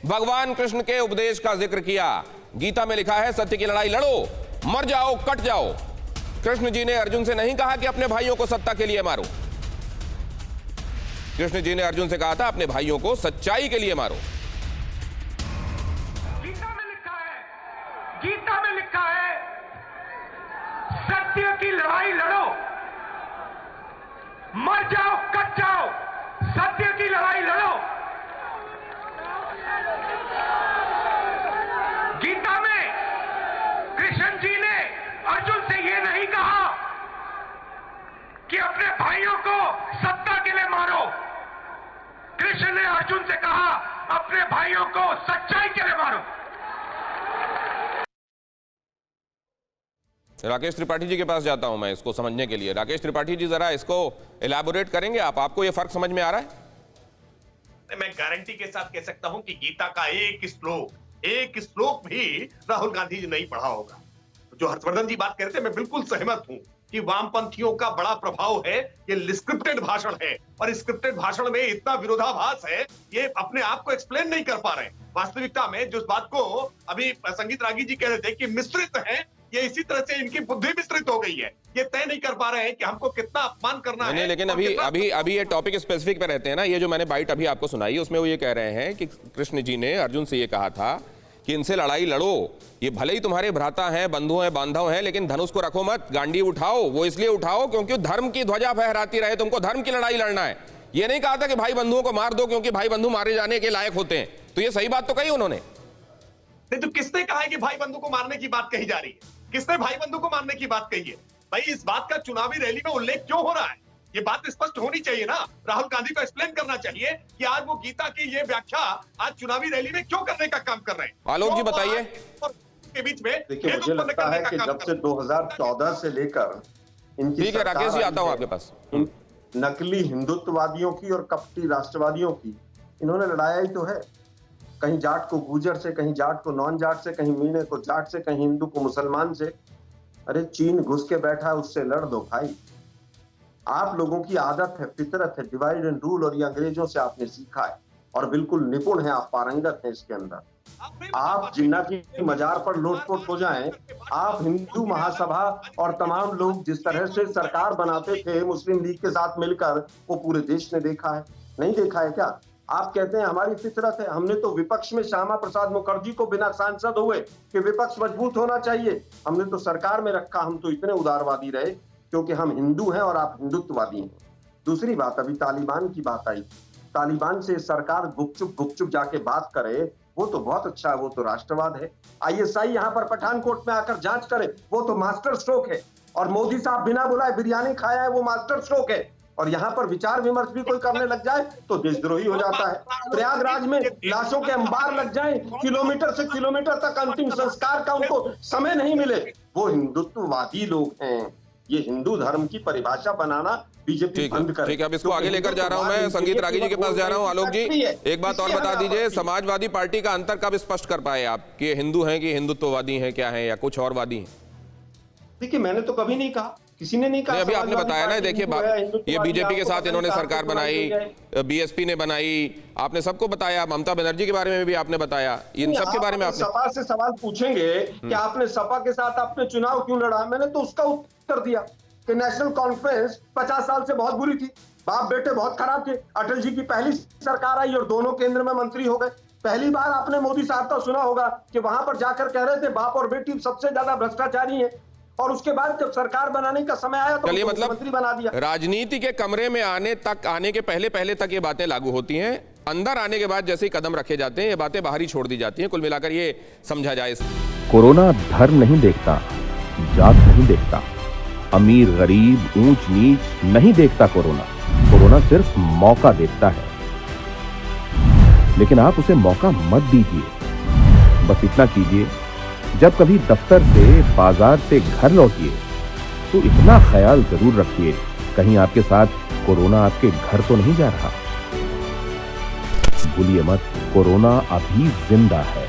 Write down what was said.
भगवान कृष्ण के उपदेश का जिक्र किया। गीता में लिखा है सत्य की लड़ाई लड़ो, मर जाओ कट जाओ। कृष्ण जी ने अर्जुन से नहीं कहा कि अपने भाइयों को सत्ता के लिए मारो। कृष्ण जी ने अर्जुन से कहा था अपने भाइयों को सच्चाई के लिए मारो। गीता में लिखा है सत्य की लड़ाई लड़ो, मर जाओ कट जाओ। सत्य की लड़ाई लड़ो। गीता में कृष्ण जी ने अर्जुन से यह नहीं कहा कि अपने भाइयों को सत्ता के लिए मारो। कृष्ण ने अर्जुन से कहा अपने भाइयों को सच्चाई के लिए मारो। राकेश त्रिपाठी जी के पास जाता हूं मैं इसको समझने के लिए। राकेश त्रिपाठी जी जरा इसको इलैबोरेट करेंगे आप? आपको ये फर्क समझ में आ रहा है? मैं गारंटी के साथ कह सकता हूं कि गीता का एक श्लोक भी राहुल गांधी जी नहीं पढ़ा होगा। जो हर्षवर्धन जी बात कर रहे थे, मैं बिल्कुल सहमत हूं कि वामपंथियों का बड़ा प्रभाव है। ये स्क्रिप्टेड भाषण है और स्क्रिप्टेड भाषण में इतना विरोधाभास है, ये अपने आप को एक्सप्लेन नहीं कर पा रहे। वास्तविकता में जो बात को अभी संगीत रागी जी कह रहे थे कि मिश्रित है, ये इसी तरह से इनकी बुद्धि विस्तृत हो गई है। ये तय नहीं कर पा रहे हैं कि हमको कितना अपमान करना है। लेकिन अभी ये टॉपिक स्पेसिफिक पे रहते हैं ना। ये जो मैंने बाइट अभी आपको सुनाई उसमें वो ये कह रहे हैं कि कृष्ण जी ने अर्जुन से ये कहा था कि इनसे लड़ाई लड़ो, ये भले ही तुम्हारे भ्राता हैं, बंधु हैं, बांधव हैं, लेकिन धनुष को रखो मत, गांडी उठाओ। वो इसलिए उठाओ क्योंकि धर्म की ध्वजा फहराती रहे, तुमको धर्म की लड़ाई लड़ना है। ये नहीं कहा था कि भाई बंधुओं को मार दो क्योंकि भाई बंधु मारे जाने के लायक होते हैं। तो ये सही बात तो कही उन्होंने। तो किसने कहा है कि भाई बंधु को मारने की बात कही जा रही है? किसने भाई बंधु को मारने की बात कही है? भाई इस बात का चुनावी रैली में उल्लेख क्यों हो रहा है? ये बात स्पष्ट होनी चाहिए ना। राहुल गांधी को एक्सप्लेन करना चाहिए कि आज वो गीता की ये व्याख्या आज चुनावी रैली में क्यों करने का काम कर रहे हैं। आलोक जी बताइए। के बीच में देखिए, मुझे लगता है कि जब से 2014 से लेकर इनकी ठीक है राकेश जी, आता हूं आपके पास। नकली हिंदुत्ववादियों की और कपटी राष्ट्रवादियों की इन्होंने लड़ाया ही तो है। कहीं जाट को गुर्जर से, कहीं जाट को नॉन जाट से, कहीं मीणे को जाट से, कहीं हिंदू को मुसलमान से। अरे चीन घुस के बैठा है, उससे लड़ दो भाई। आप लोगों की आदत है, फितरत है, डिवाइड एंड रूल, और ये अंग्रेजों से आपने सीखा है और बिल्कुल निपुण है, आप पारंगत हैं इसके अंदर। आप जिन्ना की मजार पर लोटपोट हो जाएं, आप हिंदू महासभा और तमाम लोग जिस तरह से सरकार बनाते थे मुस्लिम लीग के साथ मिलकर, वो पूरे देश ने देखा है। नहीं देखा है क्या? आप कहते हैं हमारी फितरत है। हमने तो विपक्ष में श्यामा प्रसाद मुखर्जी को बिना सांसद हुए कि विपक्ष मजबूत होना चाहिए, हमने तो सरकार में रखा। हम तो इतने उदारवादी रहे क्योंकि हम हिंदू हैं और आप हिंदुत्ववादी हैं। दूसरी बात, अभी तालिबान की बात आई। तालिबान से सरकार गुपचुप जाके बात करे, वो तो बहुत अच्छा है, वो तो राष्ट्रवाद है। ISI यहाँ पर पठानकोट में आकर जांच करे, वो तो मास्टर स्ट्रोक है। और मोदी साहब बिना बुलाए बिरयानी खाया है, वो मास्टर स्ट्रोक है। और यहाँ पर विचार विमर्श भी कोई करने लग जाए तो देशद्रोही हो जाता है। प्रयागराज में लाशों के अंबार लग जाएं, किलोमीटर से किलोमीटर तक अंतिम संस्कार का उनको समय नहीं मिले, वो हिंदुत्ववादी लोग हैं। ये हिंदू धर्म की परिभाषा बनाना बीजेपी बंद करे। ठीक है, अब इसको आगे लेकर जा रहा हूं मैं। संगीत रागी जी के पास जा रहा हूं। आलोक जी, एक बात और बता दीजिए, समाजवादी पार्टी का अंतर कब स्पष्ट कर पाए आप कि ये हिंदू हैं कि हिंदुत्ववादी हैं, क्या है, या कुछ और वादी हैं? देखिए, मैंने तो कभी नहीं कहा, किसी ने नहीं कहा। अभी आपने बताया ना, देखिए ये बीजेपी के साथ इन्होंने सरकार बनाई, BSP ने बनाई, आपने सबको बताया। ममता बनर्जी के बारे में भी आपने बताया। इन सब के बारे में आपने सपा से सवाल पूछेंगे कि आपने सपा के साथ आपने चुनाव क्यों लड़ा, मैंने तो उसका उत्तर दिया कि नेशनल कॉन्फ्रेंस 50 साल से बहुत बुरी थी, बाप बेटे बहुत खराब थे। अटल जी की पहली सरकार आई और दोनों केंद्र में मंत्री हो गए। पहली बार आपने मोदी साहब का सुना होगा कि वहां पर जाकर कह रहे थे बाप और बेटी सबसे ज्यादा भ्रष्टाचारी है, और उसके बाद जब सरकार बनाने का समय आया तो मुख्यमंत्री बना दिया। राजनीति के कमरे में आने के पहले तक ये बातें लागू होती हैं, अंदर आने के बाद जैसे ही कदम रखे जाते हैं ये बातें बाहर ही छोड़ दी जाती हैं। कुल मिलाकर ये समझा जाए, कोरोना धर्म नहीं देखता, जात नहीं देखता, अमीर गरीब ऊंच नीच नहीं देखता। कोरोना सिर्फ मौका देखता है, लेकिन आप उसे मौका मत दीजिए। बस इतना कीजिए, जब कभी दफ्तर से, बाजार से घर लौटिए तो इतना ख्याल जरूर रखिए कहीं आपके साथ कोरोना आपके घर तो नहीं जा रहा। भूलिए मत, कोरोना अभी जिंदा है।